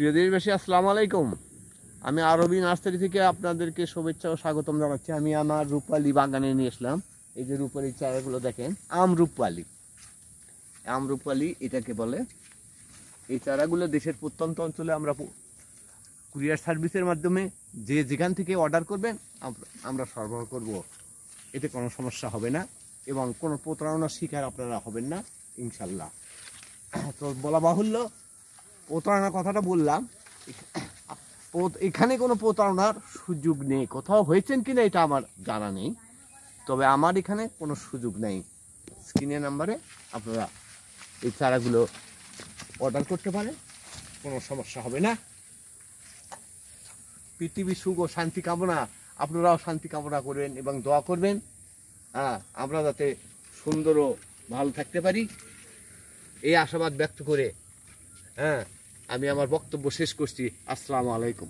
প্রিয় দেশবাসী, আসসালামু আলাইকুম। আমি আরবি নার্সারি থেকে আপনাদেরকে শুভেচ্ছা ও স্বাগতম জানাচ্ছি। আমি আমার রূপালী বাগানে নিয়ে আসলাম। এই যে রূপালী চারাগুলো দেখেন, আমরূপালী এটাকে বলে। এই চারাগুলো দেশের প্রত্যন্ত অঞ্চলে আমরা কুরিয়ার সার্ভিসের মাধ্যমে যে যেখান থেকে অর্ডার করবেন আমরা সরবরাহ করব। এতে কোনো সমস্যা হবে না এবং কোনো প্রতারণার শিকার আপনারা হবেন না ইনশাল্লাহ। তো বলা বাহুল্য, প্রতারণার কথাটা বললাম, এখানে কোনো প্রতারণার সুযোগ নেই। কোথাও হয়েছেন কিনা এটা আমার জানা নেই, তবে আমার এখানে কোনো সুযোগ নেই। স্ক্রিনের নাম্বারে আপনারা এই চারাগুলো অর্ডার করতে পারেন, কোনো সমস্যা হবে না। পৃথিবী সুখ ও শান্তি কামনা, আপনারাও শান্তি কামনা করবেন এবং দোয়া করবেন, আমরা যাতে সুন্দর ও ভালো থাকতে পারি, এই আশাবাদ ব্যক্ত করে আমি আমার বক্তব্য শেষ করছি। আসসালামু আলাইকুম।